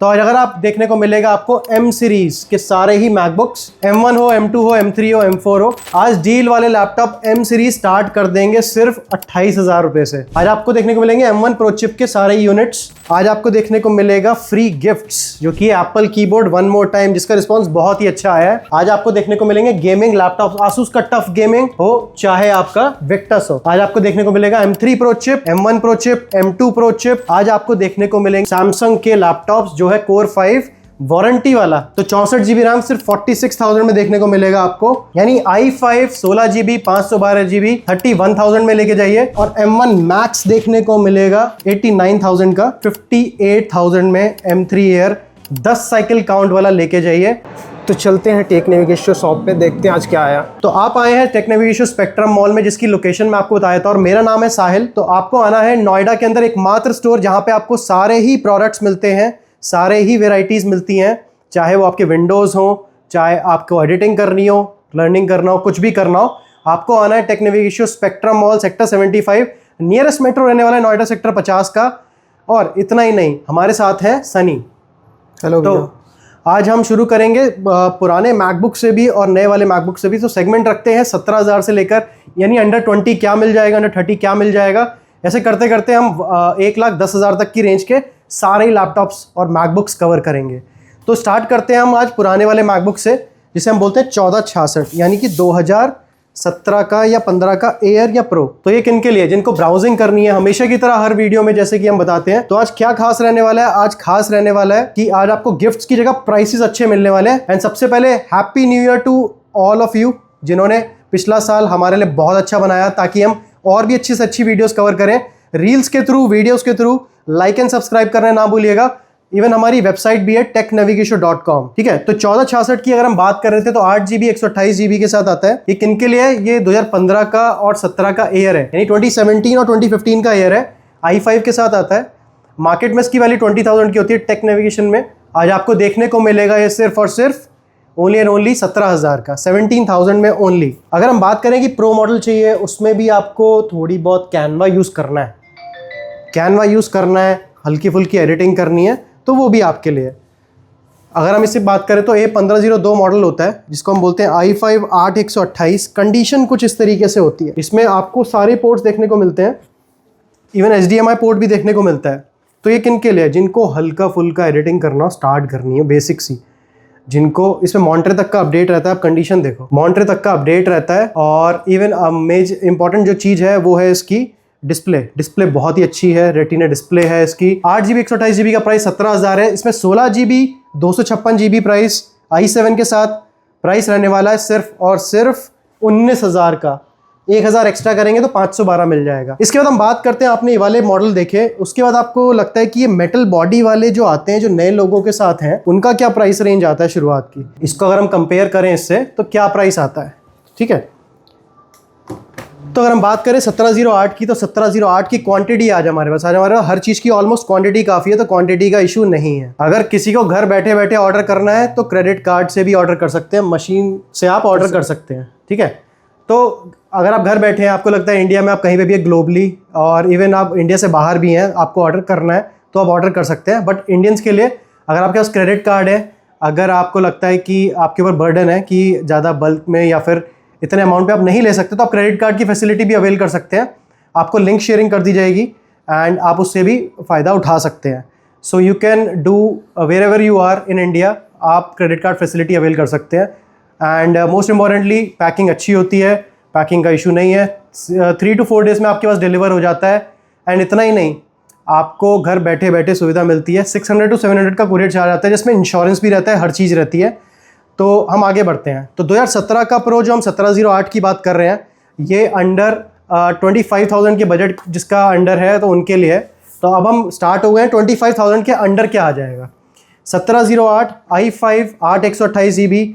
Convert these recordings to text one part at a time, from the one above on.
तो अगर आप देखने को मिलेगा आपको M सीरीज के सारे ही मैकबुक्स, M1 हो, M2 हो, M3 हो, M4 हो, आज डील वाले लैपटॉप M सीरीज स्टार्ट कर देंगे सिर्फ 28,000 रुपए से। आज आपको देखने को मिलेंगे M1 प्रो चिप के सारे यूनिट्स। आज आपको देखने को मिलेगा फ्री गिफ्ट्स, जो कि Apple keyboard one more time, जिसका रिस्पॉन्स बहुत ही अच्छा आया है। आज आपको देखने को मिलेंगे गेमिंग लैपटॉप, आसूस का टफ गेमिंग हो चाहे आपका विक्टस हो। आज आपको देखने को मिलेगा M3 pro chip, M1 pro chip, M2 pro chip. आज आपको देखने को मिलेंगे सैमसंग के लैपटॉप्स जो है कोर 5 वारंटी वाला, तो 64 GB रैम सिर्फ 46,000 में देखने को मिलेगा आपको। यानी i5 16 GB 512 GB 31,000 में लेके जाइए। और M1 Max देखने को मिलेगा 89,000 का 58,000 में। M3 Air 10 साइकिल काउंट वाला लेके जाइए। तो चलते हैं टेक नेविगेशन शॉप पे, देखते हैं आज क्या आया। तो आप आए हैं टेक नेविगेशन स्पेक्ट्रम मॉल में, जिसकी लोकेशन मैं आपको बताया था, और मेरा नाम है साहिल। तो आपको आना है नोएडा के अंदर एकमात्र स्टोर जहां पे आपको सारे ही प्रोडक्ट्स मिलते हैं, सारे ही वेराइटीज़ मिलती हैं, चाहे वो आपके विंडोज़ हो, चाहे आपको एडिटिंग करनी हो, लर्निंग करना हो, कुछ भी करना हो। आपको आना है Tech Navigation Spectrum Mall sector 75, nearest metro रहने वाला है नोएडा सेक्टर 50 का। और इतना ही नहीं, हमारे साथ है सनी। हेलो। तो आज हम शुरू करेंगे पुराने मैकबुक से भी और नए वाले मैकबुक से भी। तो सेगमेंट रखते हैं 17,000 से लेकर, यानी अंडर 20 क्या मिल जाएगा, अंडर 30 क्या मिल जाएगा। ऐसे करते करते हम 1,10,000 तक की रेंज के सारे लैपटॉप्स और मैकबुक्स कवर करेंगे। तो स्टार्ट करते हैं हम आज पुराने वाले मैकबुक से, जिसे हम बोलते हैं 1466, यानी कि 2017 का या 15 का एयर या प्रो। तो ये किन के लिए? जिनको ब्राउजिंग करनी है हमेशा की तरह हर वीडियो में जैसे कि हम बताते हैं। तो आज क्या खास रहने वाला है? आज खास रहने वाला है कि आज आपको गिफ्ट्स की जगह प्राइसेस अच्छे मिलने वाले हैं। एंड सबसे पहले happy new year to all of you, जिन्होंने पिछला साल हमारे लिए बहुत अच्छा बनाया, ताकि हम और भी अच्छी से अच्छी वीडियोस कवर करें, रील्स के थ्रू, वीडियोस के थ्रू। लाइक एंड सब्सक्राइब करना ना भूलिएगा। इवन हमारी वेबसाइट भी है technavigation.com, ठीक है। तो 1466 की अगर हम बात कर रहे थे तो 8 GB 128 GB के साथ आता है। ये किन के लिए है? ये 2015 का और 17 का एयर है, यानी 2017 और 2015 का एयर है। i5 के साथ आता है। मार्केट में इसकी वैल्यू 20,000 की होती है टेक नेविगेशन में। आज आपको देखने को मिलेगा ये सिर्फ और सिर्फ ओनली एंड ओनली 17,000 का, 17,000 में ओनली। अगर हम बात करें कि प्रो मॉडल चाहिए, उसमें भी आपको थोड़ी बहुत कैनवा यूज़ करना है, हल्की फुल्की एडिटिंग करनी है, तो वो भी आपके लिए। अगर हम इससे बात करें तो A1502 मॉडल होता है, जिसको हम बोलते हैं i5 8128। कंडीशन कुछ इस तरीके से होती है। इसमें आपको सारे पोर्ट्स देखने को मिलते हैं, इवन HDMI पोर्ट भी देखने को मिलता है। तो ये किन के लिए? जिनको हल्का फुल्का एडिटिंग करना स्टार्ट करनी है, बेसिक सी, जिनको इसमें मॉनिटर तक का अपडेट रहता है। आप कंडीशन देखो, मॉनिटर तक का अपडेट रहता है। और इवन इंपॉर्टेंट जो चीज़ है वो है इसकी डिस्प्ले बहुत ही अच्छी है, रेटिना डिस्प्ले है इसकी। 8 GB 128 GB का प्राइस 17,000 है। इसमें 16 GB 256 GB प्राइस i7 के साथ प्राइस रहने वाला है सिर्फ और सिर्फ 19,000 का। 1,000 एक्स्ट्रा करेंगे तो 512 मिल जाएगा। इसके बाद हम बात करते हैं, आपने ये वाले मॉडल देखे, उसके बाद आपको लगता है कि ये मेटल बॉडी वाले जो आते हैं, जो नए लोगों के साथ हैं, उनका क्या प्राइस रेंज आता है शुरुआत की। इसको अगर हम कंपेयर करें इससे, तो क्या प्राइस आता है, ठीक है। तो अगर हम बात करें 1708 की, तो 1708 की क्वांटिटी आज हमारे पास हर चीज़ की ऑलमोस्ट क्वांटिटी काफ़ी है, तो क्वांटिटी का इशू नहीं है। अगर किसी को घर बैठे बैठे ऑर्डर करना है तो क्रेडिट कार्ड से भी ऑर्डर कर सकते हैं, मशीन से आप ऑर्डर कर सकते हैं, ठीक है। तो अगर आप घर बैठे हैं, आपको लगता है इंडिया में आप कहीं पे भी है ग्लोबली, और इवन आप इंडिया से बाहर भी हैं, आपको ऑर्डर करना है तो आप ऑर्डर कर सकते हैं। बट इंडियंस के लिए, अगर आपके पास क्रेडिट कार्ड है, अगर आपको लगता है कि आपके ऊपर बर्डन है कि ज़्यादा बल्क में या फिर इतने अमाउंट पे आप नहीं ले सकते, तो आप क्रेडिट कार्ड की फैसिलिटी भी अवेल कर सकते हैं। आपको लिंक शेयरिंग कर दी जाएगी एंड आप उससे भी फ़ायदा उठा सकते हैं। So you can do wherever you are in India, आप क्रेडिट कार्ड फैसिलिटी अवेल कर सकते हैं। एंड मोस्ट इम्पॉर्टेंटली पैकिंग अच्छी होती है, पैकिंग का इशू नहीं है। 3 to 4 डेज़ में आपके पास डिलीवर हो जाता है। एंड इतना ही नहीं, आपको घर बैठे बैठे सुविधा मिलती है। 600 to 700 का कुरियर चार्ज आता है, जिसमें इंश्योरेंस भी रहता है, हर चीज़ रहती है। तो हम आगे बढ़ते हैं। तो 2017 का प्रो जो हम 1708 की बात कर रहे हैं, ये अंडर 25,000 के बजट जिसका अंडर है, तो उनके लिए है। तो अब हम स्टार्ट हो गए हैं 25,000 के अंडर क्या आ जाएगा। 1708 i5 8 128 GB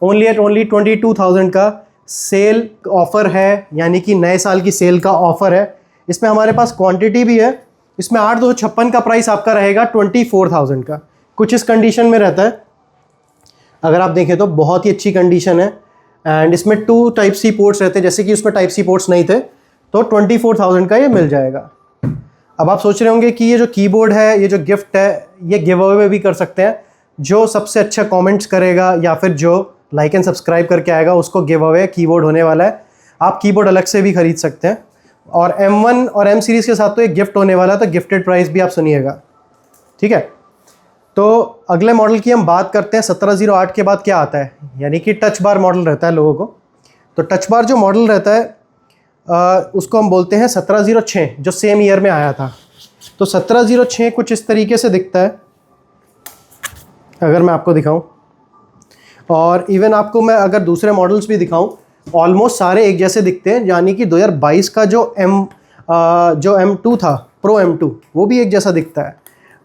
only eight only 22,000 का सेल ऑफ़र है, यानी कि नए साल की सेल का ऑफ़र है। इसमें हमारे पास क्वांटिटी भी है। इसमें 8,256 का प्राइस आपका रहेगा 24,000 का। कुछ इस कंडीशन में रहता है, अगर आप देखें तो बहुत ही अच्छी कंडीशन है। एंड इसमें 2 Type-C पोर्ट्स रहते हैं, जैसे कि उसमें Type-C पोर्ट्स नहीं थे, तो 24,000 का ये मिल जाएगा। अब आप सोच रहे होंगे कि ये जो कीबोर्ड है, ये जो गिफ्ट है, ये गिव अवे भी कर सकते हैं। जो सबसे अच्छा कमेंट्स करेगा या फिर जो लाइक एंड सब्सक्राइब करके आएगा उसको गिव अवे कीबोर्ड होने वाला है। आप कीबोर्ड अलग से भी खरीद सकते हैं। और M1 और M सीरीज़ के साथ तो एक गिफ्ट होने वाला है, तो गिफ्टेड प्राइस भी आप सुनिएगा, ठीक है। तो अगले मॉडल की हम बात करते हैं। 1708 के बाद क्या आता है, यानी कि टच बार मॉडल रहता है लोगों को। तो टच बार जो मॉडल रहता है उसको हम बोलते हैं 1706, जो सेम ईयर में आया था। तो 1706 कुछ इस तरीके से दिखता है, अगर मैं आपको दिखाऊं। और इवन आपको मैं अगर दूसरे मॉडल्स भी दिखाऊं, ऑलमोस्ट सारे एक जैसे दिखते हैं। यानी कि 2022 का जो M2 था, प्रो M2, वो भी एक जैसा दिखता है।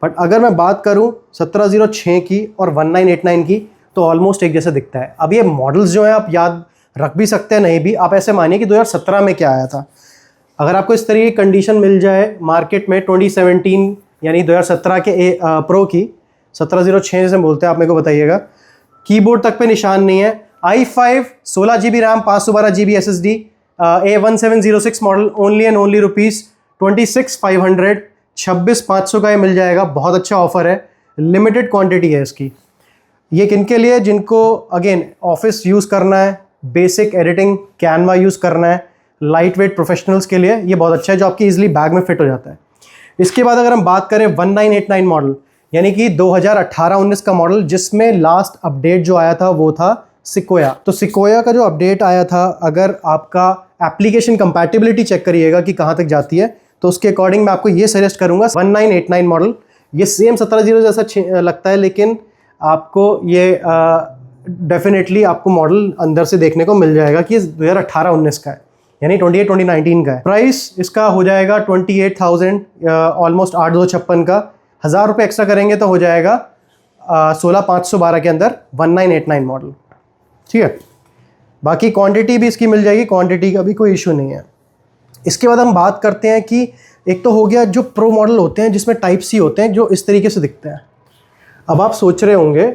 बट अगर मैं बात करूं 1706 की और 1989 की, तो ऑलमोस्ट एक जैसा दिखता है। अब ये मॉडल्स जो हैं आप याद रख भी सकते हैं, नहीं भी। आप ऐसे मानिए कि 2017 में क्या आया था। अगर आपको इस तरीके की कंडीशन मिल जाए मार्केट में 2017 यानी 2017 के प्रो की, 1706 से बोलते हैं, आप मेरे को बताइएगा। कीबोर्ड तक पे निशान नहीं है। i5 16 GB RAM 512 GB SSD A1706 model, only and only ₹26,500, 26,500 का ये मिल जाएगा। बहुत अच्छा ऑफर है, लिमिटेड क्वांटिटी है इसकी। ये किनके लिए, जिनको अगेन ऑफिस यूज़ करना है, बेसिक एडिटिंग कैनवा यूज़ करना है, लाइट वेट प्रोफेशनल्स के लिए ये बहुत अच्छा है, जो आपकी इजीली बैग में फिट हो जाता है। इसके बाद अगर हम बात करें 1989 मॉडल, यानी कि 2018-19 का मॉडल, जिसमें लास्ट अपडेट जो आया था वो था सिक्वोया। तो सिक्वोया का जो अपडेट आया था, अगर आपका एप्लीकेशन कंपैटिबिलिटी चेक करिएगा कि कहाँ तक जाती है, तो उसके अकॉर्डिंग मैं आपको ये सजेस्ट करूँगा 1989 मॉडल। ये सेम 17 जैसा लगता है, लेकिन आपको ये डेफिनेटली आपको मॉडल अंदर से देखने को मिल जाएगा कि 2018-19 का है, यानी 2019 का है। प्राइस इसका हो जाएगा 28,000, ऑलमोस्ट 8,256 का। 1,000 रुपये एक्स्ट्रा करेंगे तो हो जाएगा 16,512 के अंदर 1989 मॉडल, ठीक है। बाकी क्वांटिटी भी इसकी मिल जाएगी, क्वांटिटी का भी कोई इशू नहीं है। इसके बाद हम बात करते हैं कि एक तो हो गया जो प्रो मॉडल होते हैं जिसमें टाइप सी होते हैं, जो इस तरीके से दिखते हैं। अब आप सोच रहे होंगे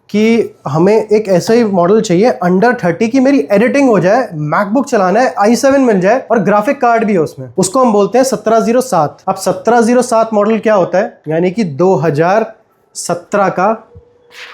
कि हमें एक ऐसा ही मॉडल चाहिए अंडर 30 की मेरी एडिटिंग हो जाए, मैकबुक चलाना है, i7 मिल जाए और ग्राफिक कार्ड भी है उसमें। उसको हम बोलते हैं 1707। अब 1707 मॉडल क्या होता है, यानी कि 2017 का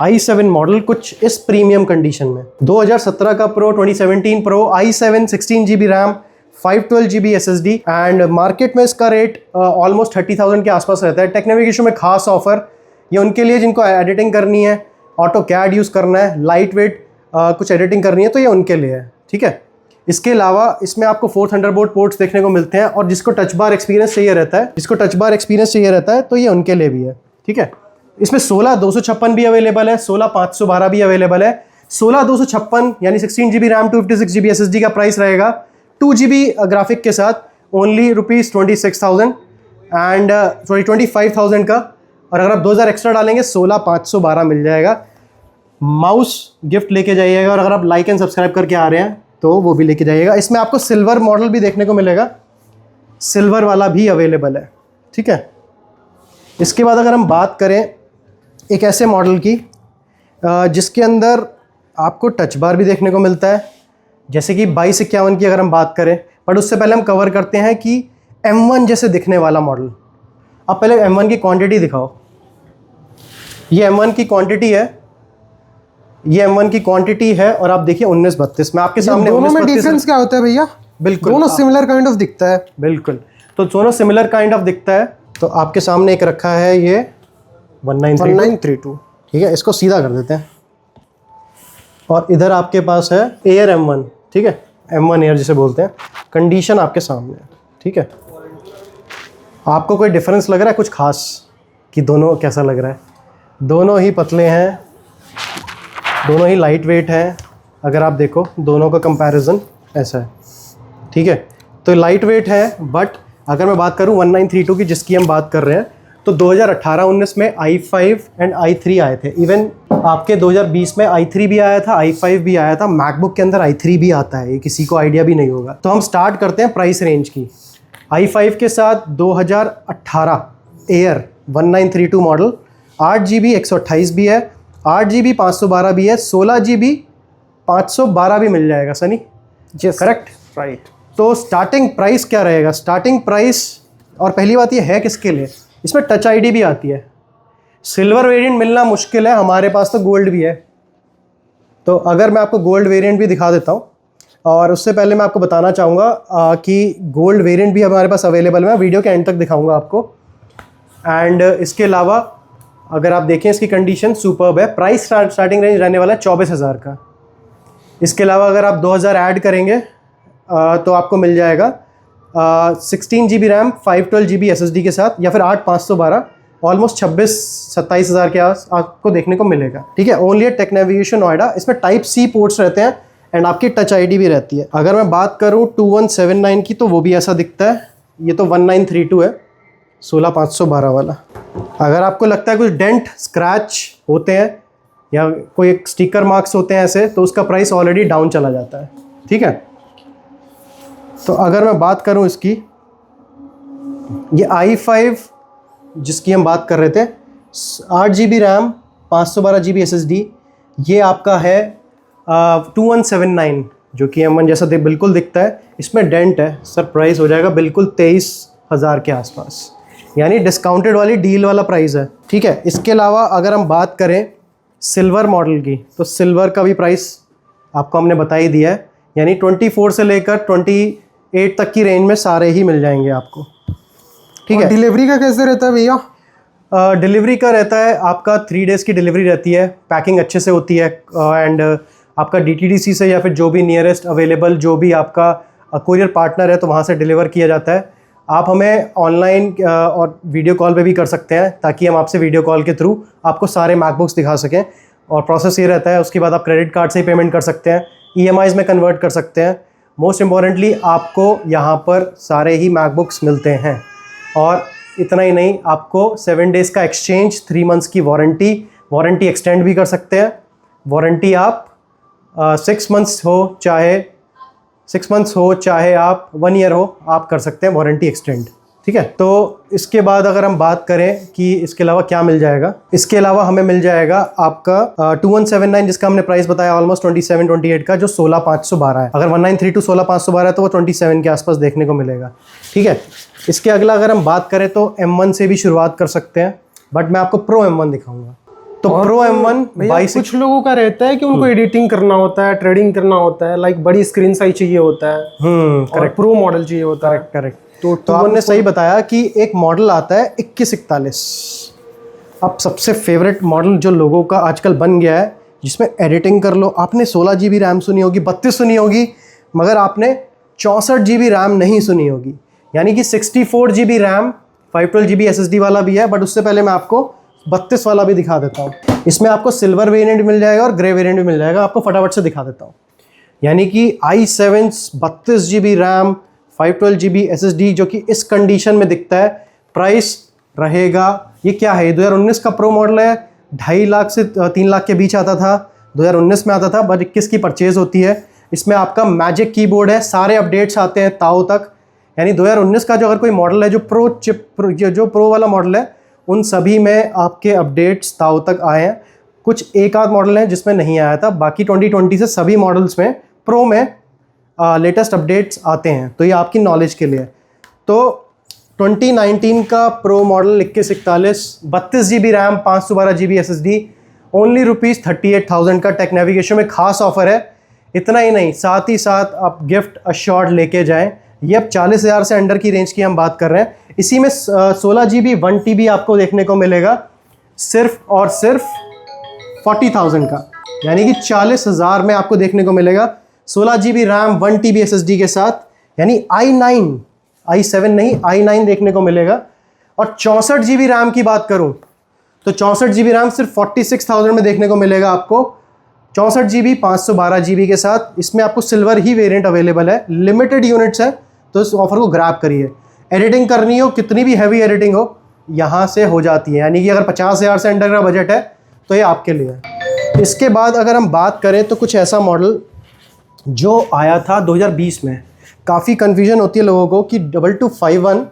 i7 मॉडल कुछ इस प्रीमियम कंडीशन में। 2017 का pro, 2017 pro, i7 16 GB RAM, 512 GB SSD, and market में इसका रेट ऑलमोस्ट 30,000 के आसपास रहता है। टेक नेविगेशन में खास ऑफर, ये उनके लिए जिनको एडिटिंग करनी है, ऑटो कैड यूज़ करना है, लाइट वेट कुछ एडिटिंग करनी है, तो ये उनके लिए है, ठीक है। इसके अलावा इसमें आपको 4 थंडरबोल्ट पोर्ट्स देखने को मिलते हैं, और जिसको टच बार एक्सपीरियंस चाहिए रहता है, तो ये उनके लिए भी है, ठीक है। इसमें 16,256 भी अवेलेबल है, 16,512 भी अवेलेबल है। 16,256 यानी 16 GB रैम, 256 GB SSD का प्राइस रहेगा 2 GB ग्राफिक के साथ, ओनली ₹26,000 एंड 25,000 का। और अगर आप 2,000 एक्स्ट्रा डालेंगे 16,512 मिल जाएगा। माउस गिफ्ट लेके जाइएगा, और अगर आप लाइक एंड सब्सक्राइब करके आ रहे हैं तो वो भी लेके जाइएगा। इसमें आपको सिल्वर मॉडल भी देखने को मिलेगा, सिल्वर वाला भी अवेलेबल है, ठीक है। इसके बाद अगर हम बात करें एक ऐसे मॉडल की जिसके अंदर आपको टच बार भी देखने को मिलता है, जैसे कि 2251 की अगर हम बात करें। बट उससे पहले हम कवर करते हैं कि M1 जैसे दिखने वाला मॉडल। अब पहले M1 की क्वांटिटी दिखाओ। ये M1 की क्वांटिटी है, ये M1 की क्वांटिटी है, और आप देखिए 1932 में आपके सामने। दोनों में डिफरेंस क्या होता है भैया? बिल्कुल दोनों सिमिलर काइंड ऑफ दिखता है। बिल्कुल, तो दोनों सिमिलर काइंड ऑफ दिखता है। तो आपके सामने एक रखा है ये 1932, ठीक है। इसको सीधा कर देते हैं, और इधर आपके पास है एयर M1, ठीक है, M1 एयर जिसे बोलते हैं। कंडीशन आपके सामने है, ठीक है। आपको कोई डिफरेंस लग रहा है कुछ खास कि दोनों कैसा लग रहा है? दोनों ही पतले हैं, दोनों ही लाइट वेट हैं। अगर आप देखो दोनों का कंपैरिजन ऐसा है, ठीक है। तो लाइट वेट है, बट अगर मैं बात करूं 1932 की जिसकी हम बात कर रहे हैं, तो 2018-19 में i5 एंड i3 आए थे। इवन आपके 2020 में i3 भी आया था, i5 भी आया था। मैकबुक के अंदर i3 भी आता है, ये किसी को आइडिया भी नहीं होगा। तो हम स्टार्ट करते हैं प्राइस रेंज की। i5 के साथ 2018 एयर 1932 मॉडल, 8 GB 128 भी है, 8 GB 512 भी है, 16 GB 512 भी मिल जाएगा सनी, करेक्ट, राइट। तो स्टार्टिंग प्राइस क्या रहेगा? स्टार्टिंग प्राइस, और पहली बात ये है किसके लिए, इसमें टच आईडी भी आती है। सिल्वर वेरिएंट मिलना मुश्किल है, हमारे पास तो गोल्ड भी है। तो अगर मैं आपको गोल्ड वेरिएंट भी दिखा देता हूँ, और उससे पहले मैं आपको बताना चाहूँगा कि गोल्ड वेरिएंट भी हमारे पास अवेलेबल है। मैं वीडियो के एंड तक दिखाऊँगा आपको। एंड इसके अलावा अगर आप देखें इसकी कंडीशन सुपर्ब है। प्राइस स्टार्टिंग रेंज रहने वाला है 24,000 का। इसके अलावा अगर आप 2,000 ऐड करेंगे तो आपको मिल जाएगा 16 GB रैम 512 GB SSD के साथ, या फिर 8/512, ऑलमोस्ट 26-27 हज़ार के आस आपको देखने को मिलेगा। ठीक है, ओनली टेक नेविगेशन नोएडा। इसमें टाइप सी पोर्ट्स रहते हैं एंड आपकी टच आईडी भी रहती है। अगर मैं बात करूँ 2179 की, तो वो भी ऐसा दिखता है। ये तो 1932 है, 16/512 वाला। अगर आपको लगता है कुछ डेंट स्क्रैच होते हैं या कोई एक स्टिकर मार्क्स होते हैं ऐसे, तो उसका प्राइस ऑलरेडी डाउन चला जाता है। ठीक है, तो अगर मैं बात करूं इसकी, ये i5 जिसकी हम बात कर रहे थे, 8 GB रैम 512 GB SSD, ये आपका है 2179, जो कि M1 जैसा बिल्कुल दिखता है। इसमें डेंट है सर, प्राइस हो जाएगा बिल्कुल 23,000 के आसपास, यानी डिस्काउंटेड वाली डील वाला प्राइस है। ठीक है, इसके अलावा अगर हम बात करें सिल्वर मॉडल की, तो सिल्वर का भी प्राइस आपको हमने बता ही दिया है, यानी 24 से लेकर 28 तक की रेंज में सारे ही मिल जाएंगे आपको। ठीक है, डिलीवरी का कैसे रहता है भैया? डिलीवरी का रहता है आपका 3 डेज़ की डिलीवरी रहती है। पैकिंग अच्छे से होती है एंड आपका DTDC से या फिर जो भी नियरेस्ट अवेलेबल जो भी आपका कोरियर पार्टनर है, तो वहाँ से डिलीवर किया जाता है। आप हमें ऑनलाइन और वीडियो कॉल पे भी कर सकते हैं, ताकि हम आपसे वीडियो कॉल के थ्रू आपको सारे मैकबुक्स दिखा सकें। और प्रोसेस ये रहता है, उसके बाद आप क्रेडिट कार्ड से ही पेमेंट कर सकते हैं, EMIs में कन्वर्ट कर सकते हैं। मोस्ट इम्पॉर्टेंटली आपको यहाँ पर सारे ही मैकबुक्स मिलते हैं। और इतना ही नहीं, आपको 7 डेज़ का एक्सचेंज, 3 मंथ्स की वारंटी एक्सटेंड भी कर सकते हैं। वारंटी आप 6 मंथ्स हो चाहे आप 1 ईयर हो, आप कर सकते हैं वारंटी एक्सटेंड। ठीक है, तो इसके बाद अगर हम बात करें कि इसके अलावा क्या मिल जाएगा, इसके अलावा हमें मिल जाएगा आपका 2179, जिसका हमने प्राइस बताया ऑलमोस्ट 27-28 का, जो 16/512 है। अगर 1932 16/512 है तो वो 27 के आसपास देखने को मिलेगा। ठीक है, इसके अगला अगर हम बात करें तो M1 से भी शुरुआत कर सकते हैं, बट मैं आपको प्रो M1 दिखाऊंगा। तो प्रो M1 22, कुछ लोगों का रहता है कि उनको एडिटिंग करना होता है, ट्रेडिंग करना होता है, लाइक बड़ी स्क्रीन साइज चाहिए होता है, करेक्ट, प्रो मॉडल चाहिए होता है। करेक्ट। तो आपने सही बताया कि एक मॉडल आता है 2141। अब सबसे फेवरेट मॉडल जो लोगों का आजकल बन गया है, जिसमें एडिटिंग कर लो। आपने 16 GB रैम सुनी होगी, 32 सुनी होगी, मगर आपने 64 GB रैम नहीं सुनी होगी। यानी कि 64 GB रैम 512 GB SSD वाला भी है, बट उससे पहले मैं आपको 32 वाला भी दिखा देता हूँ। इसमें आपको सिल्वर वेरिएंट मिल जाएगा और ग्रे वेरिएंट भी मिल जाएगा। आपको फटाफट से दिखा देता हूँ। यानी कि i7 32 GB RAM 512 GB SSD, जो कि इस कंडीशन में दिखता है। प्राइस रहेगा, ये क्या है, 2019 का प्रो मॉडल है, 2.5 लाख से 3 लाख के बीच आता था, 2019 में आता था, बट 21 की परचेज होती है। इसमें आपका मैजिक कीबोर्ड है, सारे अपडेट्स आते हैं ताओ तक। यानी 2019 का जो अगर कोई मॉडल है, जो प्रो वाला मॉडल है, उन सभी में आपके अपडेट्स ताओ तक आए हैं। कुछ एक आध मॉडल हैं जिसमें नहीं आया था, बाकी 2020 से सभी मॉडल्स में प्रो में लेटेस्ट अपडेट्स आते हैं। तो ये आपकी नॉलेज के लिए। तो 2019 का pro model 2141, 32 GB RAM 512 GB SSD, only ₹38,000 का टेक नेविगेशन में खास ऑफर है। इतना ही नहीं, साथ ही साथ आप गिफ्ट अश्योर्ड लेके जाएं। ये अब 40,000 से अंडर की रेंज की हम बात कर रहे हैं। इसी में 16 GB 1 TB आपको देखने को मिलेगा, सिर्फ और सिर्फ 40,000 का, यानी कि 40,000 में आपको देखने को मिलेगा 16 GB रैम 1 TB SSD के साथ। यानी i7 नहीं, i9 देखने को मिलेगा। और 64 GB रैम की बात करूं तो 64 GB रैम सिर्फ 46,000 में देखने को मिलेगा आपको। 64 GB 512 GB के साथ। इसमें आपको सिल्वर ही वेरिएंट अवेलेबल है, लिमिटेड यूनिट्स है, तो इस ऑफर को ग्रैब करिए। एडिटिंग करनी हो, कितनी भी हैवी एडिटिंग हो, यहाँ से हो जाती है। यानी कि अगर 50,000 से अंडर का बजट है तो ये आपके लिए है। इसके बाद अगर हम बात करें तो कुछ ऐसा मॉडल जो आया था 2020 में, काफ़ी कन्फ्यूजन होती है लोगों को कि 2251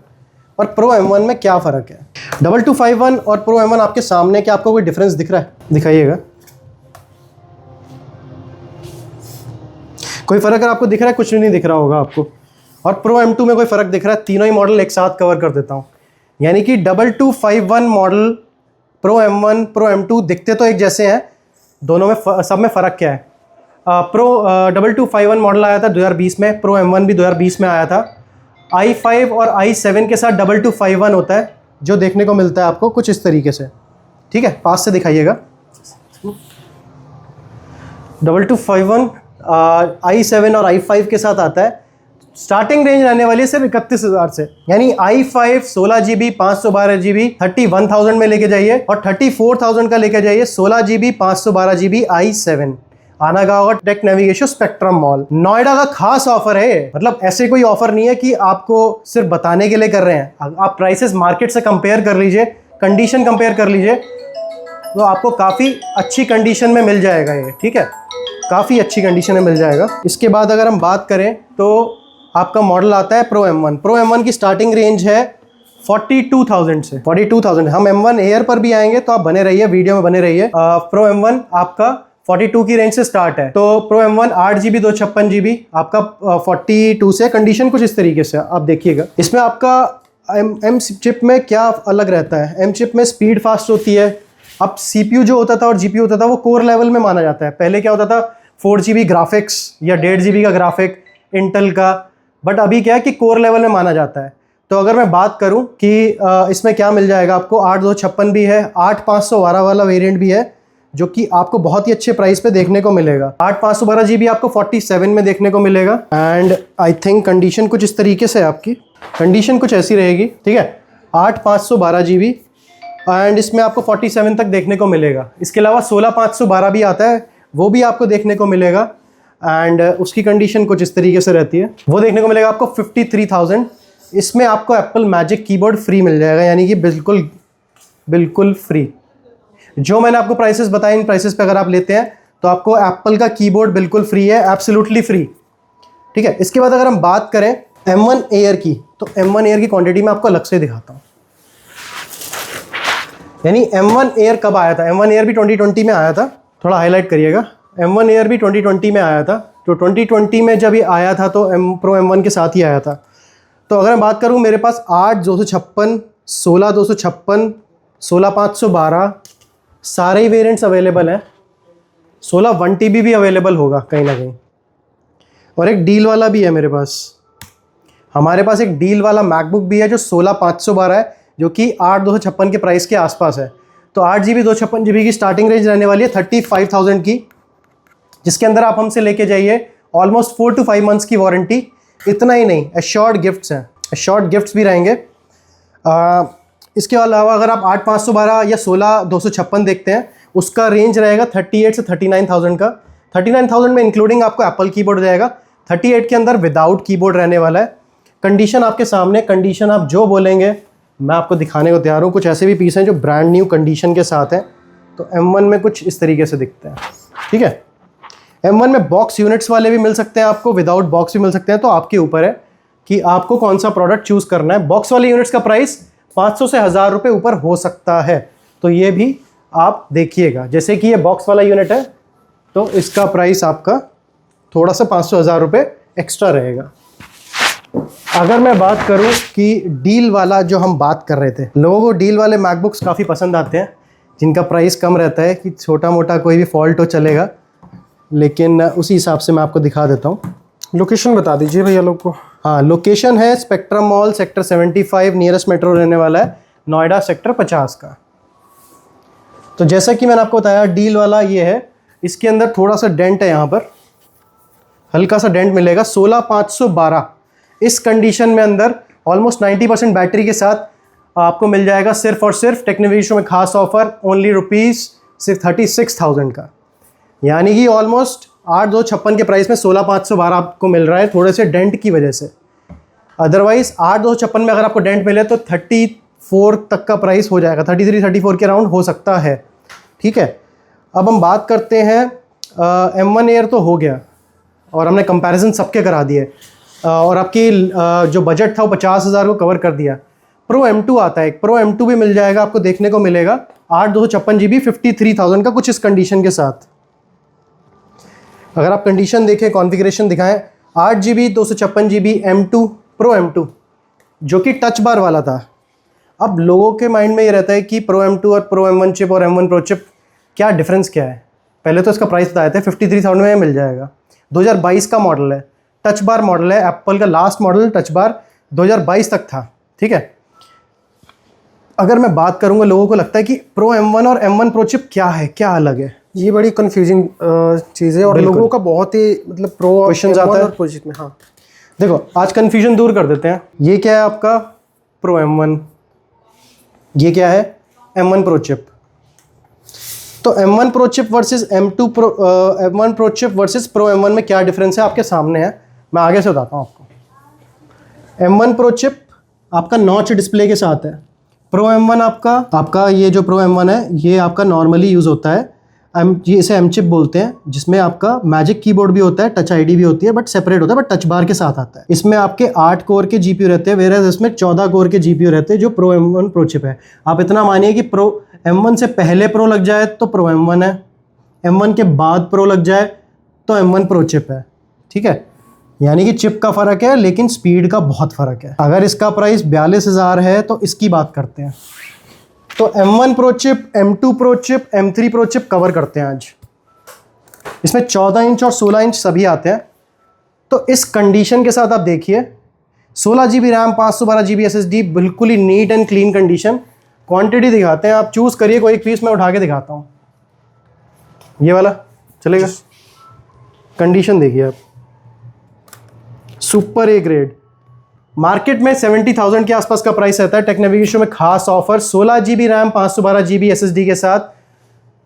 और प्रो M1 में क्या फ़र्क है। 2251 और प्रो M1 आपके सामने, क्या आपको कोई डिफरेंस दिख रहा है? दिखाइएगा, कोई फ़र्क अगर आपको दिख रहा है? कुछ नहीं दिख रहा होगा आपको। और प्रो M2 में कोई फ़र्क दिख रहा है? तीनों ही मॉडल एक साथ कवर कर देता हूँ। यानी कि 2251 model pro M1 pro M2 दिखते तो एक जैसे हैं, दोनों में सब में फ़र्क क्या है। प्रो 2251 मॉडल आया था 2020 में, प्रो M1 भी 2020 में आया था। i5 और i7 के साथ 2251 होता है, जो देखने को मिलता है आपको कुछ इस तरीके से। ठीक है, पास से दिखाइएगा। 2251 i7 और i5 के साथ आता है। स्टार्टिंग रेंज रहने वाली है सिर्फ 31,000 से, यानी i5 16GB 512GB 31,000 में लेके जाइए, और 34,000 का लेके जाइए 16GB 512GB i7। आना का होगा Tech Navigation Spectrum Mall, Noida का खास ऑफर है। मतलब ऐसे कोई ऑफर नहीं है कि आपको सिर्फ बताने के लिए कर रहे हैं। आप प्राइसेस मार्केट से कंपेयर कर लीजिए, कंडीशन कंपेयर कर लीजिए, तो आपको काफ़ी अच्छी कंडीशन में मिल जाएगा ये। ठीक है, काफ़ी अच्छी कंडीशन में मिल जाएगा। इसके बाद अगर हम बात करें तो आपका मॉडल आता है प्रो M1। प्रो M1 की स्टार्टिंग रेंज है 42,000 से। 42,000। हम M1 एयर पर भी आएंगे, तो आप बने रहिए, वीडियो में बने रहिए। प्रो M1 आपका 42 की रेंज से स्टार्ट है। तो प्रो M1 8GB 256GB आपका 42 से। कंडीशन कुछ इस तरीके से आप देखिएगा। इसमें आपका M चिप में क्या अलग रहता है, M चिप में स्पीड फास्ट होती है। अब CPU जो होता था और GPU होता था वो कोर लेवल में माना जाता है। पहले क्या होता था 4GB ग्राफिक्स या 1.5GB का ग्राफिक इंटेल का, बट अभी क्या है कि कोर लेवल में माना जाता है। तो अगर मैं बात करूं कि इसमें क्या मिल जाएगा आपको, 8/256 भी है, 8/512 वाला वेरिएंट भी है, जो कि आपको बहुत ही अच्छे प्राइस पे देखने को मिलेगा। 8/512GB आपको 47 में देखने को मिलेगा। एंड आई थिंक कंडीशन कुछ इस तरीके से, आपकी कंडीशन कुछ ऐसी रहेगी। ठीक है, 8/512GB एंड इसमें आपको 47 तक देखने को मिलेगा। इसके अलावा 16/512 भी आता है, वो भी आपको देखने को मिलेगा। एंड उसकी कंडीशन कुछ इस तरीके से रहती है, वो देखने को मिलेगा आपको 53,000। इसमें आपको एप्पल मैजिक कीबोर्ड फ्री मिल जाएगा, यानी कि बिल्कुल बिल्कुल फ्री। जो मैंने आपको प्राइसेस बताए, इन प्राइसेस पे अगर आप लेते हैं तो आपको एप्पल का कीबोर्ड बिल्कुल फ्री है, एब्सोल्युटली फ्री। ठीक है, इसके बाद अगर हम बात करें M1 एयर की, तो M1 एयर की क्वांटिटी मैं आपको अलग से दिखाता हूँ। यानी M1 एयर कब आया था, M1 एयर भी 2020 में आया था। थोड़ा हाईलाइट करिएगा, M1 एयर भी 2020 में आया था। तो 2020 में जब ये आया था तो प्रो M1 के साथ ही आया था। तो अगर मैं बात करूँ, मेरे पास 8/256, 16/256, 16/512 सारे ही वेरिएंट्स अवेलेबल हैं। 16 1TB भी अवेलेबल होगा कहीं ना कहीं, और एक डील वाला भी है मेरे पास। हमारे पास एक डील वाला मैकबुक भी है जो 16/512 है, जो कि 8/256 के प्राइस के आसपास है। तो 8GB 256GB की स्टार्टिंग रेंज रहने वाली है 35,000 की, जिसके अंदर आप हमसे लेके जाइए ऑलमोस्ट 4 to 5 मंथ्स की वारंटी। इतना ही नहीं, एश्योर्ड गिफ्ट्स हैं, एश्योर्ड गिफ्ट्स भी रहेंगे। इसके अलावा अगर आप 8/512 या 16/256 देखते हैं, उसका रेंज रहेगा 38 से 39,000 का। 39,000 में इंक्लूडिंग आपको एप्पल कीबोर्ड जाएगा, 38 के अंदर विदाउट कीबोर्ड रहने वाला है। कंडीशन आपके सामने, कंडीशन आप जो बोलेंगे मैं आपको दिखाने को तैयार हूँ। कुछ ऐसे भी पीस हैं जो ब्रांड न्यू कंडीशन के साथ हैं। तो M1 में कुछ इस तरीके से दिखते हैं। ठीक है, M1 में बॉक्स यूनिट्स वाले भी मिल सकते हैं आपको, विदाउट बॉक्स भी मिल सकते हैं। तो आपके ऊपर है कि आपको कौन सा प्रोडक्ट चूज़ करना है। बॉक्स वाले यूनिट्स का प्राइस 500 से 1000 रुपये ऊपर हो सकता है, तो ये भी आप देखिएगा। जैसे कि ये बॉक्स वाला यूनिट है, तो इसका प्राइस आपका थोड़ा सा 500-1000 रुपये एक्स्ट्रा रहेगा। अगर मैं बात करूं कि डील वाला जो हम बात कर रहे थे, लोगों को डील वाले मैकबुक्स काफ़ी पसंद आते हैं, जिनका प्राइस कम रहता है कि छोटा मोटा कोई भी फॉल्ट हो चलेगा, लेकिन उसी हिसाब से मैं आपको दिखा देता हूं। लोकेशन बता दीजिए भैया लोग को। हाँ, लोकेशन है spectrum Mall, sector 75, nearest metro रहने वाला है नोएडा सेक्टर 50 का। तो जैसा कि मैंने आपको बताया, डील वाला ये है, इसके अंदर थोड़ा सा डेंट है, यहाँ पर हल्का सा डेंट मिलेगा। 16/512 इस कंडीशन में अंदर ऑलमोस्ट 90% बैटरी के साथ आपको मिल जाएगा, सिर्फ और सिर्फ टेक्नोविजन में खास ऑफर, ओनली रुपीज़ सिर्फ 36,000 का। यानी कि ऑलमोस्ट 8/256 के प्राइस में 16/512 आपको मिल रहा है, थोड़े से डेंट की वजह से। अदरवाइज 8/256 में अगर आपको डेंट मिले तो 34 तक का प्राइस हो जाएगा, 33-34 के अराउंड हो सकता है। ठीक है, अब हम बात करते हैं M1 एयर तो हो गया, और हमने कंपैरिजन सबके करा दिए, और आपकी जो बजट था वो 50,000 को कवर कर दिया। प्रो M2 आता है, एक प्रो M2 भी मिल जाएगा आपको, देखने को मिलेगा 8/256GB 53,000 का, कुछ इस कंडीशन के साथ। अगर आप कंडीशन देखें, कॉन्फ़िगरेशन दिखाएं, 8GB 256GB M2 pro M2 जो कि टच बार वाला था, अब लोगों के माइंड में ये रहता है कि प्रो M2 और प्रो M1 चिप और M1 प्रो चिप क्या डिफरेंस क्या है। पहले तो इसका प्राइस बताए थे 53,000 में मिल जाएगा। 2022 का मॉडल है, टच बार मॉडल है, एप्पल का लास्ट मॉडल टच बार 2022 तक था, ठीक है। अगर मैं बात करूंगा, लोगों को लगता है कि प्रो M1 और M1 प्रो चिप क्या है, क्या अलग है। ये बड़ी कंफ्यूजिंग चीज़ है और लोगों का बहुत ही मतलब प्रो क्वेश्चन आता है और प्रो चिप में। हाँ देखो, आज कन्फ्यूजन दूर कर देते हैं। ये क्या है आपका प्रो M1, ये क्या है M1 प्रो चिप। तो M1 pro chip versus M1 pro chip versus pro M1 में क्या डिफरेंस है आपके सामने है, मैं आगे से बताता हूँ आपको। M1 प्रो चिप आपका नॉच डिस्प्ले के साथ है। प्रो M1 आपका ये जो प्रो M1 है ये आपका नॉर्मली यूज़ होता है, ये इसे M चिप बोलते हैं, जिसमें आपका मैजिक कीबोर्ड भी होता है, टच आईडी भी होती है, बट सेपरेट होता है, बट टच बार के साथ आता है। इसमें आपके 8 कोर के जीपीयू रहते हैं, वेयर इसमें 14 कोर के जीपीयू रहते हैं, जो प्रो M1 प्रो चिप है। आप इतना मानिए कि प्रो M1 से पहले प्रो लग जाए तो प्रो M1 है, M1 के बाद प्रो लग जाए तो M1 प्रो चिप है, ठीक है। यानी कि चिप का फ़र्क है लेकिन स्पीड का बहुत फ़र्क है। अगर इसका प्राइस 42,000 है तो इसकी बात करते हैं। तो M1 pro chip, M2 pro chip, M3 pro chip cover करते हैं आज। इसमें 14 इंच और 16 इंच सभी आते हैं। तो इस कंडीशन के साथ आप देखिए, 16 GB रैम, 512 GB SSD, बिल्कुल ही neat and clean condition. Quantity दिखाते हैं, आप चूज़ करिए कोई एक पीस, मैं उठा के दिखाता हूँ। ये वाला चलेगा। कंडीशन देखिए आप, सुपर ए ग्रेड। मार्केट में 70,000 के आसपास का प्राइस रहता है। टेक नेविगेशन में खास offer 16 GB RAM, 512 GB SSD के साथ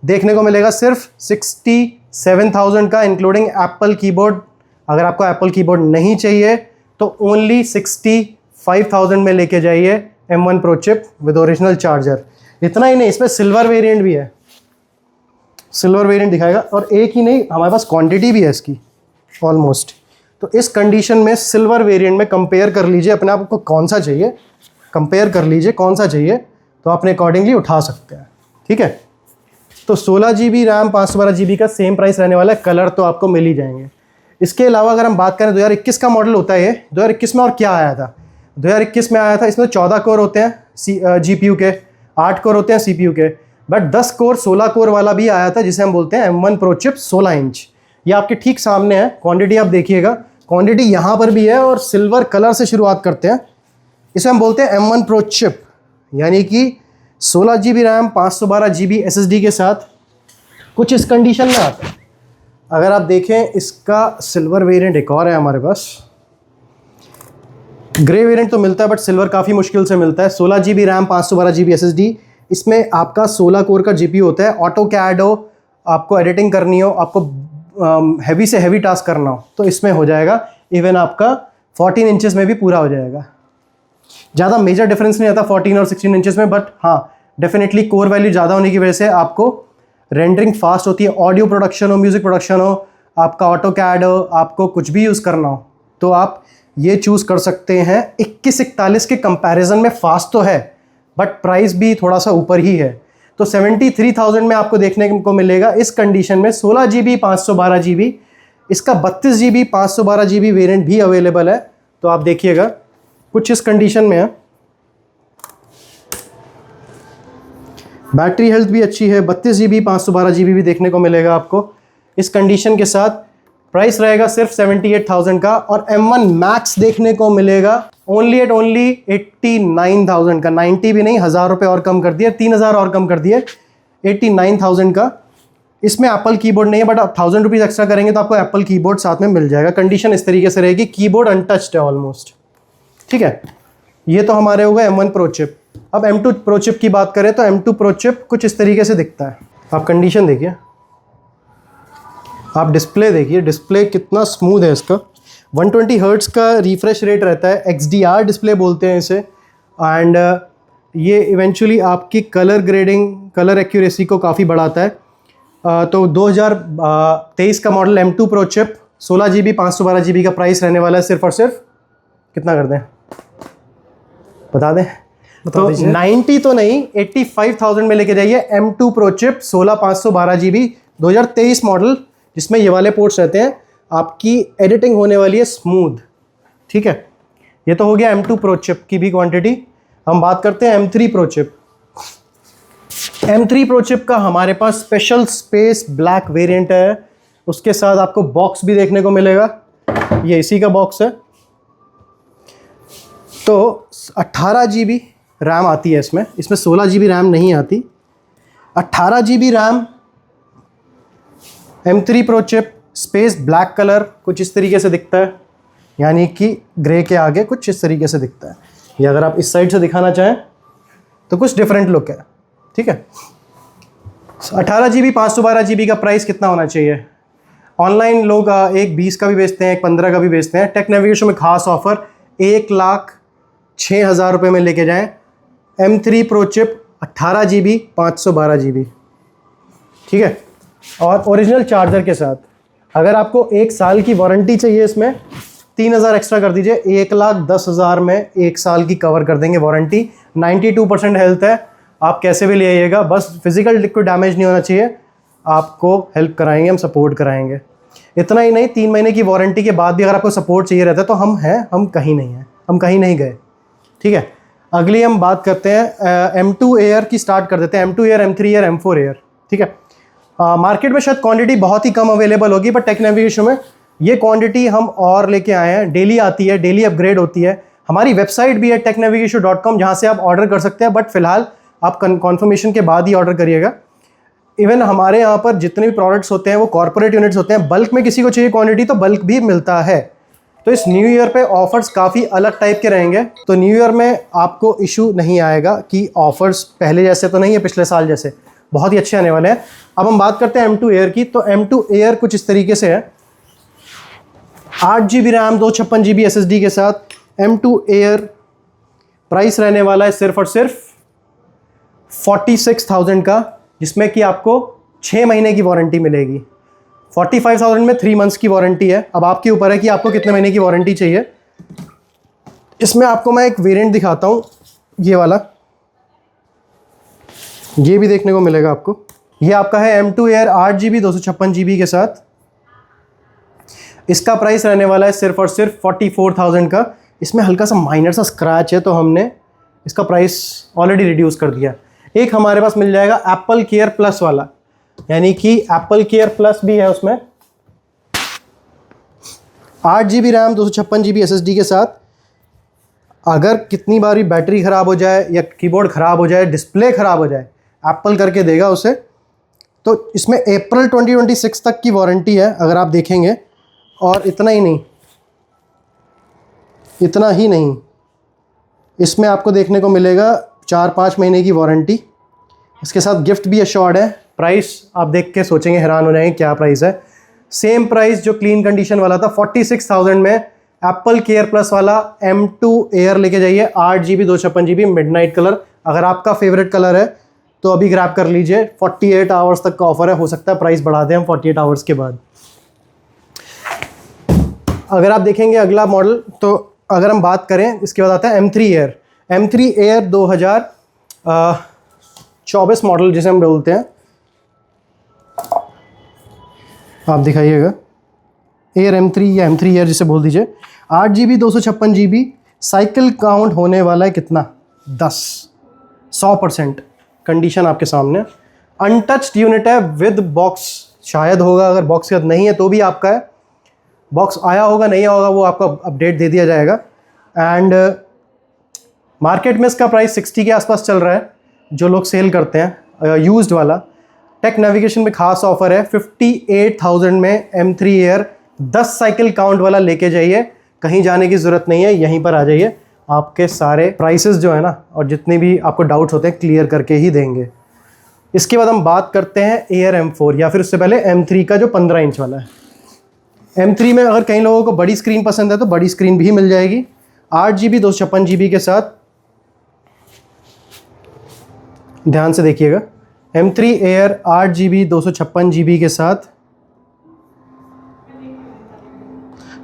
देखने को मिलेगा सिर्फ 67,000 का, इंक्लूडिंग एप्पल कीबोर्ड। अगर आपको एप्पल कीबोर्ड नहीं चाहिए तो ओनली 65,000 में लेके जाइए M1 pro chip with original charger. इतना ही नहीं, इसमें सिल्वर वेरिएंट भी है, सिल्वर वेरिएंट दिखाएगा। और एक ही नहीं, हमारे पास क्वांटिटी भी है इसकी ऑलमोस्ट। तो इस कंडीशन में सिल्वर वेरिएंट में कंपेयर कर लीजिए अपने आप को, कौन सा चाहिए, कंपेयर कर लीजिए कौन सा चाहिए, तो अपने अकॉर्डिंगली उठा सकते हैं, ठीक है। तो 16 GB रैम, 512 GB का सेम प्राइस रहने वाला है। कलर तो आपको मिल ही जाएंगे। इसके अलावा अगर हम बात करें 2021 का मॉडल होता है ये, 2021 में और क्या आया था, 2021 में आया था, इसमें 14 कोर होते हैं GPU के, 8 कोर होते हैं CPU के, बट 10 कोर 16 कोर वाला भी आया था, जिसे हम बोलते हैं M1 प्रो चिप 16 इंच। ये आपके ठीक सामने है। क्वांटिटी आप देखिएगा, क्वांटिटी यहाँ पर भी है और सिल्वर कलर से शुरुआत करते हैं। इसे हम बोलते हैं M1 प्रो चिप, यानी कि 16 GB रैम, 512 GB SSD के साथ कुछ इस कंडीशन में आता है। अगर आप देखें, इसका सिल्वर वेरिएंट एक और है हमारे पास। ग्रे वेरिएंट तो मिलता है बट सिल्वर काफ़ी मुश्किल से मिलता है। 16 GB रैम, 512 GB SSD, इसमें आपका 16 कोर का GPU होता है। ऑटो कैड हो, आपको एडिटिंग करनी हो, आपको हैवी से हैवी टास्क करना हो तो इसमें हो जाएगा। इवन आपका 14 इंचेस में भी पूरा हो जाएगा। ज़्यादा मेजर डिफरेंस नहीं आता 14 और 16 इंचेस में, बट हाँ डेफिनेटली कोर वैल्यू ज़्यादा होने की वजह से आपको रेंडरिंग फास्ट होती है। ऑडियो प्रोडक्शन हो, म्यूज़िक प्रोडक्शन हो, आपका ऑटो कैड हो, आपको कुछ भी यूज़ करना हो तो आप ये चूज़ कर सकते हैं। 2141 के कंपैरिजन में फास्ट तो है बट प्राइस भी थोड़ा सा ऊपर ही है। तो 73,000 में आपको देखने को मिलेगा इस कंडीशन में 16 GB 512 GB। इसका 32 GB 512 GB वेरिएंट भी अवेलेबल है। तो आप देखिएगा कुछ इस कंडीशन में है। बैटरी हेल्थ भी अच्छी है। 32 GB 512 GB भी देखने को मिलेगा आपको इस कंडीशन के साथ। प्राइस रहेगा सिर्फ 78,000 का। और M1 मैक्स देखने को मिलेगा ओनली 89,000 का। 90 भी नहीं, 1,000 रुपये और कम कर दिए, 3,000 और कम कर दिए, 89,000 का। इसमें एप्पल कीबोर्ड नहीं है बट आप 1,000 रुपीज़ एक्स्ट्रा करेंगे तो आपको एप्पल कीबोर्ड साथ में मिल जाएगा। कंडीशन इस तरीके से रहेगी, कीबोर्ड अनटच्ड है ऑलमोस्ट, ठीक है। ये तो हमारे हो गए M1 प्रो चिप। अब M2 प्रो चिप की बात करें तो M2 प्रो चिप कुछ इस तरीके से दिखता है। आप कंडीशन देखिए, आप डिस्प्ले देखिए, डिस्प्ले कितना स्मूथ है इसका। 120 हर्ट्ज़ का रिफ्रेश रेट रहता है, XDR डिस्प्ले बोलते हैं इसे। एंड ये इवेंचुअली आपकी कलर ग्रेडिंग, कलर एक्यूरेसी को काफ़ी बढ़ाता है। तो 2023 का model M2 pro chip 16 GB 512 GB का प्राइस रहने वाला है सिर्फ और सिर्फ, कितना कर दें, बता दें? तो 90 तो नहीं, 85,000 में लेके जाइए M2 pro chip 16 512 GB 2023 model, जिसमें ये वाले पोर्ट्स रहते हैं। आपकी एडिटिंग होने वाली है स्मूथ, ठीक है। ये तो हो गया M2 प्रो चिप की भी क्वांटिटी। हम बात करते हैं M3 Pro chip. M3 Pro chip का हमारे पास स्पेशल स्पेस ब्लैक वेरिएंट है, उसके साथ आपको बॉक्स भी देखने को मिलेगा, ये इसी का बॉक्स है। तो 18 GB रैम आती है इसमें 16 GB रैम नहीं आती। 18 GB RAM, M3 Pro chip, space black colour कुछ इस तरीके से दिखता है, यानी कि ग्रे के आगे कुछ इस तरीके से दिखता है। ये अगर आप इस साइड से दिखाना चाहें तो कुछ डिफरेंट लुक है, ठीक है। 18 GB 512 GB का प्राइस कितना होना चाहिए? ऑनलाइन लोग एक 20 का भी बेचते हैं, एक 15 का भी बेचते हैं। टेक नेविगेशन में खास ऑफर 1,06,000 रुपये में लेके जाएं M3 Pro chip 18 GB 512 GB, ठीक है, और ओरिजिनल चार्जर के साथ। अगर आपको 1 साल की वारंटी चाहिए इसमें 3,000 एक्स्ट्रा कर दीजिए, 1,10,000 में 1 साल की कवर कर देंगे वारंटी। 92% हेल्थ है, आप कैसे भी ले आइएगा, बस फिजिकल लिक्विड डैमेज नहीं होना चाहिए, आपको हेल्प कराएंगे, हम सपोर्ट कराएंगे। इतना ही नहीं, 3 महीने की वारंटी के बाद भी अगर आपको सपोर्ट चाहिए रहता है तो हम हैं, हम कहीं नहीं हैं, हम कहीं नहीं गए, ठीक है। अगली हम बात करते हैं M2 Air की, स्टार्ट कर देते हैं। M2 Air, M3 Air, M4 Air, ठीक है। मार्केट में शायद क्वांटिटी बहुत ही कम अवेलेबल होगी, पर टेक नेविगेशन में ये क्वांटिटी हम और लेके आए हैं। डेली आती है, डेली अपग्रेड होती है। हमारी वेबसाइट भी है technavigation.com, जहाँ से आप ऑर्डर कर सकते हैं, बट फिलहाल आप कन्फर्मेशन के बाद ही ऑर्डर करिएगा। इवन हमारे यहाँ पर जितने भी प्रोडक्ट्स होते हैं वो कॉर्पोरेट यूनिट्स होते हैं, बल्क में किसी को चाहिए क्वांटिटी तो बल्क भी मिलता है। तो इस न्यू ईयर पे ऑफर्स काफ़ी अलग टाइप के रहेंगे, तो न्यू ईयर में आपको इशू नहीं आएगा कि ऑफर्स पहले जैसे तो नहीं है, पिछले साल जैसे, बहुत ही अच्छे आने वाले हैं। अब हम बात करते हैं M2 Air की। तो M2 Air कुछ इस तरीके से है, 8 GB रैम 256 GB SSD के साथ M2 Air। प्राइस रहने वाला है सिर्फ और सिर्फ 46,000 का, जिसमें कि आपको 6 महीने की वारंटी मिलेगी। 45,000 में 3 मंथ्स की वारंटी है। अब आपके ऊपर है कि आपको कितने महीने की वारंटी चाहिए। इसमें आपको मैं एक वेरिएंट दिखाता हूँ, ये वाला, ये भी देखने को मिलेगा आपको। ये आपका है M2 Air 8 GB 256 GB के साथ। इसका प्राइस रहने वाला है सिर्फ और सिर्फ 44,000 का। इसमें हल्का सा माइनर सा स्क्रैच है, तो हमने इसका प्राइस ऑलरेडी रिड्यूस कर दिया। एक हमारे पास मिल जाएगा एप्पल केयर प्लस वाला, यानी कि एप्पल केयर प्लस भी है उसमें, 8 GB रैम 256 GB SSD के साथ। अगर कितनी बारी बैटरी ख़राब हो जाए या कीबोर्ड ख़राब हो जाए, डिस्प्ले ख़राब हो जाए, एप्पल करके देगा उसे। तो इसमें अप्रैल 2026 तक की वारंटी है, अगर आप देखेंगे। और इतना ही नहीं, इसमें आपको देखने को मिलेगा 4-5 महीने की वारंटी। इसके साथ गिफ्ट भी अश्योर्ड है। प्राइस आप देख के सोचेंगे, हैरान हो जाएंगे क्या प्राइस है। सेम प्राइस जो क्लीन कंडीशन वाला था 46,000 में एप्पल केयर प्लस वाला M2 Air लेके जाइए, 8 GB 256 GB मिडनाइट कलर। अगर आपका फेवरेट कलर है तो अभी ग्रैब कर लीजिए, 48 आवर्स तक का ऑफर है, हो सकता है प्राइस बढ़ा दें हम 48 आवर्स के बाद। अगर आप देखेंगे अगला मॉडल, तो अगर हम बात करें, इसके बाद आता है M3 Air। M3 Air 2024 model जिसे हम बोलते हैं, आप दिखाइएगा। Air M3 या M3 Air जिसे बोल दीजिए, 8 GB 256 GB। साइकिल काउंट होने वाला है कितना? 10, 100%। कंडीशन आपके सामने, अनटच्ड यूनिट है विद बॉक्स, शायद होगा, अगर बॉक्स के साथ नहीं है तो भी आपका है। बॉक्स आया होगा नहीं होगा वो आपको अपडेट दे दिया जाएगा। एंड मार्केट में इसका प्राइस 60 के आसपास चल रहा है, जो लोग सेल करते हैं यूज्ड वाला। टेक नेविगेशन में खास ऑफर है, 58,000 में M3 Air 10 साइकिल काउंट वाला लेके जाइए, कहीं जाने की ज़रूरत नहीं है, यहीं पर आ जाइए। आपके सारे प्राइसेस जो है ना, और जितने भी आपको डाउट्स होते हैं क्लियर करके ही देंगे। इसके बाद हम बात करते हैं Air M4, या फिर उससे पहले M3 का जो 15 इंच वाला है। M3 में अगर कई लोगों को बड़ी स्क्रीन पसंद है तो बड़ी स्क्रीन भी मिल जाएगी, 8 GB 256 GB के साथ। ध्यान से देखिएगा, M3 Air 8 GB 256 GB के साथ,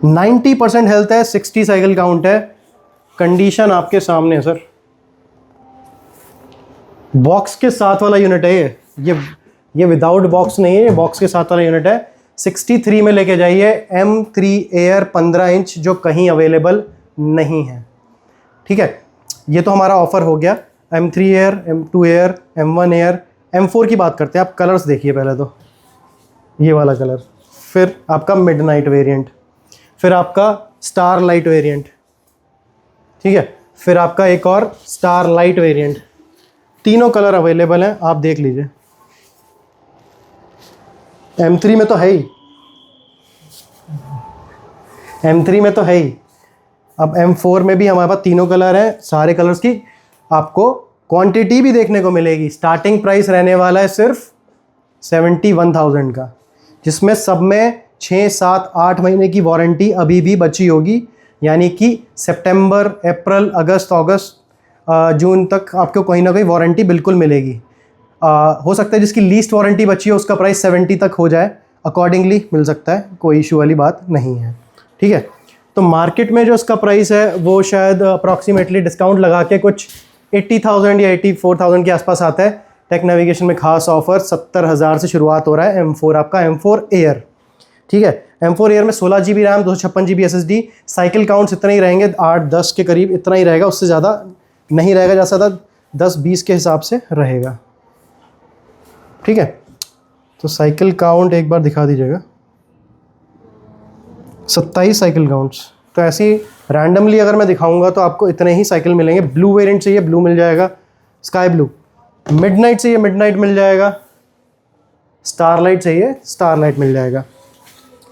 90% हेल्थ है, 60 साइकिल काउंट है। कंडीशन आपके सामने है सर। बॉक्स के साथ वाला यूनिट है ये विदाउट बॉक्स नहीं है, ये बॉक्स के साथ वाला यूनिट है। 63 में लेके जाइए M3 Air 15 इंच, जो कहीं अवेलेबल नहीं है, ठीक है। ये तो हमारा ऑफर हो गया। M3 air, M2 air, M1 air, M4 की बात करते हैं। आप कलर्स देखिए पहले तो, ये वाला कलर, फिर आपका मिडनाइट वेरिएंट, फिर आपका स्टार लाइट वेरिएंट, ठीक है, फिर आपका एक और स्टार लाइट वेरिएंट। तीनों कलर अवेलेबल हैं, आप देख लीजिए। M3 में तो है ही, M3 में तो है ही। अब M4 में भी हमारे पास तीनों कलर हैं। सारे कलर्स की आपको क्वांटिटी भी देखने को मिलेगी। स्टार्टिंग प्राइस रहने वाला है सिर्फ 71,000 का, जिसमें सब में 6, 7, 8 महीने की वारंटी अभी भी बची होगी। यानी कि सितंबर, अप्रैल, अगस्त, जून तक आपको कहीं ना कहीं वारंटी बिल्कुल मिलेगी। हो सकता है जिसकी लीस्ट वारंटी बची है उसका प्राइस 70 तक हो जाए, अकॉर्डिंगली मिल सकता है, कोई इशू वाली बात नहीं है, ठीक है। तो मार्केट में जो इसका प्राइस है वो शायद अप्रॉक्सीमेटली डिस्काउंट लगा के कुछ 80,000 या 84,000 के आसपास आता है। टेक नेविगेशन में खास ऑफर 70,000 से शुरुआत हो रहा है। M4 आपका M4 एयर, ठीक है। M4 एयर में 16 GB RAM, 256 GB SSD, cycle counts इतने ही रहेंगे, 8-10 के करीब इतना ही रहेगा, उससे ज़्यादा नहीं रहेगा, जैसा था 10-20 के हिसाब से रहेगा, ठीक है। तो साइकिल काउंट एक बार दिखा दीजिएगा, 27 साइकिल काउंट्स। तो ऐसी रैंडमली अगर मैं दिखाऊंगा तो आपको इतने ही साइकिल मिलेंगे। ब्लू वेरिएंट चाहिए ब्लू मिल जाएगा, स्काई ब्लू। मिडनाइट चाहिए मिडनाइट मिल जाएगा, स्टारलाइट चाहिए स्टारलाइट मिल जाएगा,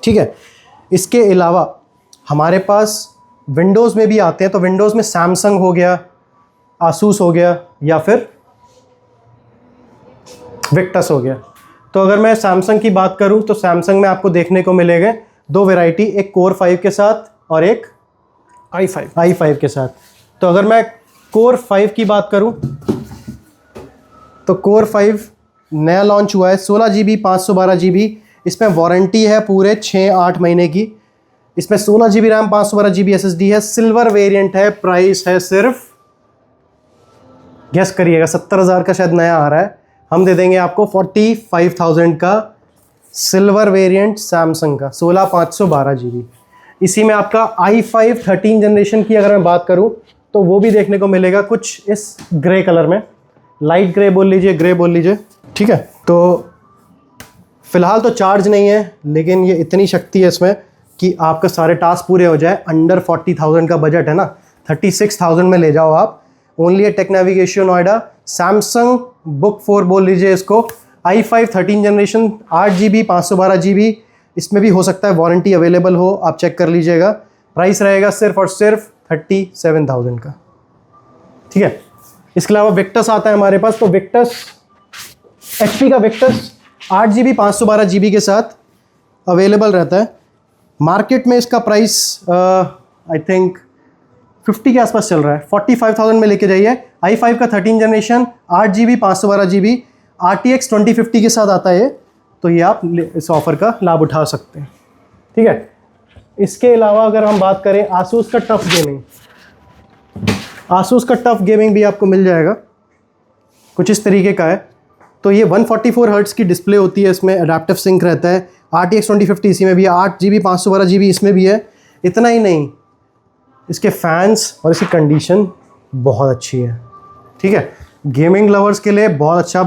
ठीक है। इसके अलावा हमारे पास विंडोज़ में भी आते हैं। तो विंडोज़ में सैमसंग हो गया, आसूस हो गया, या फिर विक्टस हो गया। तो अगर मैं सैमसंग की बात करूं तो सैमसंग में आपको देखने को मिलेगा 2 वैरायटी, एक कोर 5 के साथ और एक i5 के साथ। तो अगर मैं कोर 5 की बात करूं तो कोर 5 नया लॉन्च हुआ है, 16 GB 512 GB। इसमें वारंटी है पूरे 6-8 महीने की। इसमें 16 GB रैम, 512 GB SSD है, सिल्वर वेरिएंट है। प्राइस है सिर्फ, गेस करिएगा, 70,000 का शायद नया आ रहा है, हम दे देंगे आपको 45,000 का सिल्वर वेरिएंट सैमसंग का, 16 512 GB। इसी में आपका i5 13 जनरेशन की अगर मैं बात करूं तो वो भी देखने को मिलेगा कुछ इस ग्रे कलर में, लाइट ग्रे बोल लीजिए, ग्रे बोल लीजिए, ठीक है। तो फिलहाल तो चार्ज नहीं है, लेकिन ये इतनी शक्ति है इसमें कि आपके सारे टास्क पूरे हो जाए। अंडर 40,000 का बजट है ना, 36,000 में ले जाओ आप। ओनली है Tech Navigation Noida. Samsung book 4 बोल लीजिए इसको, i5 13 जनरेशन, 8 GB 512 GB। इसमें भी हो सकता है वारंटी अवेलेबल हो, आप चेक कर लीजिएगा। प्राइस रहेगा सिर्फ और सिर्फ 37,000 का, ठीक है। इसके अलावा विक्टस आता है हमारे पास। तो विक्टस, HP का विक्टस 8 GB 512 GB के साथ अवेलेबल रहता है। मार्केट में इसका प्राइस आई थिंक 50 के आसपास चल रहा है। 45,000 में लेके जाइए। i5 का 13 जनरेशन, 8 GB 512 GB, RTX 2050 के साथ आता है। तो ये आप इस ऑफ़र का लाभ उठा सकते हैं, ठीक है। इसके अलावा अगर हम बात करें आसूस का टफ गेमिंग, आसूस का टफ गेमिंग भी आपको मिल जाएगा, कुछ इस तरीके का है। तो ये 144 हर्ट्ज़ की डिस्प्ले होती है, इसमें अडैप्टिव सिंक रहता है। RTX 2050 इसी में भी है, 8 GB 512 GB इसमें भी है। इतना ही नहीं, इसके फैंस और इसकी कंडीशन बहुत अच्छी है, ठीक है। गेमिंग लवर्स के लिए बहुत अच्छा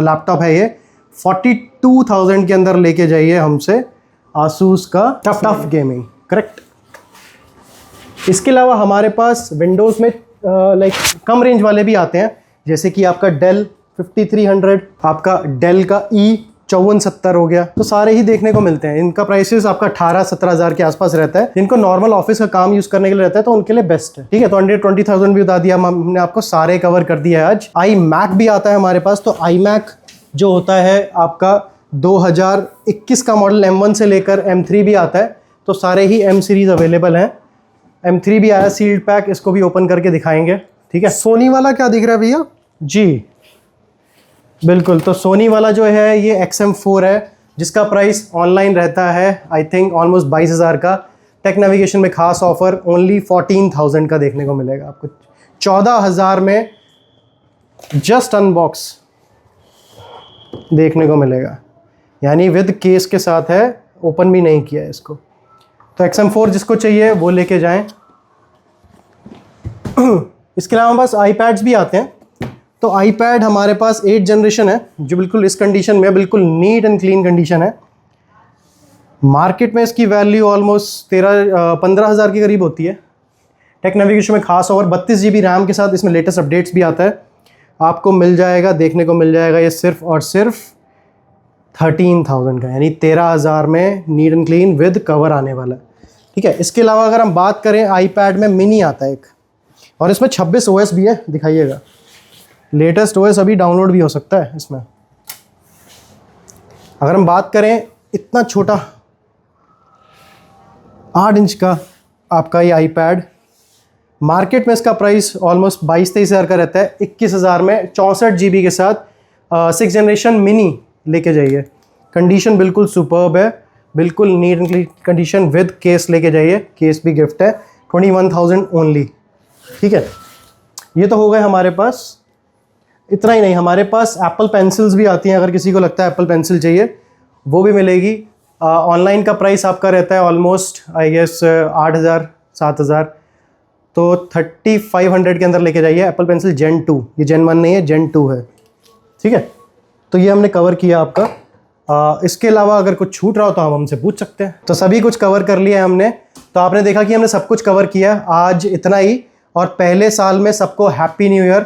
लैपटॉप है ये। 42,000 के अंदर लेके जाइए हमसे आसूस का टफ गेमिंग, करेक्ट। इसके अलावा हमारे पास विंडोज़ में लाइक कम रेंज वाले भी आते हैं, जैसे कि आपका डेल 5300, आपका डेल का E5470 हो गया। तो सारे ही देखने को मिलते हैं। इनका प्राइसेस आपका 18-17,000 के आसपास रहता है। जिनको नॉर्मल ऑफिस का काम यूज़ करने के लिए रहता है तो उनके लिए बेस्ट है, ठीक है। तो 120,000 भी बता दिया हमने आपको, सारे कवर कर दिया है आज। iMac भी आता है हमारे पास। तो iMac जो होता है आपका 2021 का मॉडल, M1 से लेकर M3 भी आता है। तो सारे ही M सीरीज़ अवेलेबल हैं। M3 भी आया सील्ड पैक, इसको भी ओपन करके दिखाएंगे, ठीक है। सोनी वाला क्या दिख रहा है भैया? जी बिल्कुल, तो सोनी वाला जो है ये XM4 है, जिसका प्राइस ऑनलाइन रहता है आई थिंक ऑलमोस्ट 22,000 का। टेक नेविगेशन में खास ऑफर ओनली 14,000 का देखने को मिलेगा आपको। 14,000 में जस्ट अनबॉक्स देखने को मिलेगा, यानी विद केस के साथ है, ओपन भी नहीं किया है इसको। तो XM4 जिसको चाहिए वो लेके जाएं। इसके अलावा हमारे पास आईपैड्स भी आते हैं। तो आईपैड हमारे पास 8 जनरेशन है, जो बिल्कुल इस कंडीशन में, बिल्कुल नीट एंड क्लीन कंडीशन है। मार्केट में इसकी वैल्यू ऑलमोस्ट 15,000 के करीब होती है। टेक नेविगेशन में खास और 32 GB रैम के साथ इसमें लेटेस्ट अपडेट्स भी आता है। आपको मिल जाएगा, देखने को मिल जाएगा ये सिर्फ और सिर्फ 13,000 का, यानी 13,000 में NEET and clean with cover आने वाला है। ठीक है, इसके अलावा अगर हम बात करें, आईपैड में मिनी आता है एक, और इसमें 26 OS भी है, दिखाइएगा। लेटेस्ट OS अभी डाउनलोड भी हो सकता है इसमें। अगर हम बात करें, इतना छोटा 8 इंच का आपका ये आईपैड, मार्केट में इसका प्राइस ऑलमोस्ट 22-23 हज़ार का रहता है। 21,000 में 64 GB के साथ 6 जनरेशन मिनी लेके जाइए। कंडीशन बिल्कुल सुपर्ब है, बिल्कुल NEET and clean condition with case लेके जाइए, केस भी गिफ्ट है। 21,000 ओनली। ठीक है, ये तो हो गए हमारे पास। इतना ही नहीं, हमारे पास एप्पल पेंसिल्स भी आती हैं। अगर किसी को लगता है एप्पल पेंसिल चाहिए, वो भी मिलेगी। ऑनलाइन का प्राइस आपका रहता है ऑलमोस्ट आई गेस 8,000-7,000, तो 3,500 के अंदर लेके जाइए। एप्पल पेंसिल Gen 2, ये Gen 1 नहीं है, Gen 2 है। ठीक है, तो ये हमने कवर किया आपका। इसके अलावा अगर कुछ छूट रहा हो तो आप हमसे पूछ सकते हैं। तो सभी कुछ कवर कर लिया है हमने। तो आपने देखा कि हमने सब कुछ कवर किया आज, इतना ही। और पहले साल में सबको हैप्पी न्यू ईयर,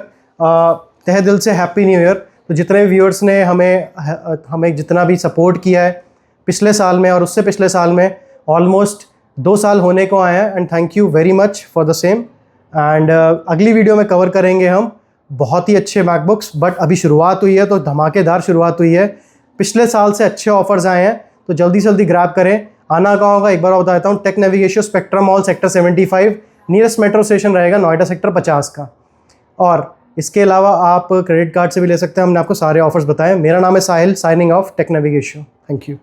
तहे दिल से हैप्पी न्यू ईयर। तो जितने भी व्यूअर्स ने हमें जितना भी सपोर्ट किया है पिछले साल में और उससे पिछले साल में, ऑलमोस्ट 2 साल होने को आए हैं, and thank you very much for the same. And अगली वीडियो में कवर करेंगे हम बहुत ही अच्छे मैकबुक्स, बट अभी शुरुआत हुई है, तो धमाकेदार शुरुआत हुई है। पिछले साल से अच्छे ऑफर्स आए हैं, तो जल्दी से जल्दी ग्रैब करें। आना कहाँ होगा एक बार बता देता हूँ, Tech Navigation Spectrum Mall sector 75, nearest metro station रहेगा नोएडा सेक्टर 50 का। और इसके अलावा आप क्रेडिट कार्ड से भी ले सकते हैं, हमने आपको सारे ऑफर्स बताए। मेरा नाम है Sahil, signing off Tech Navigation. Thank you.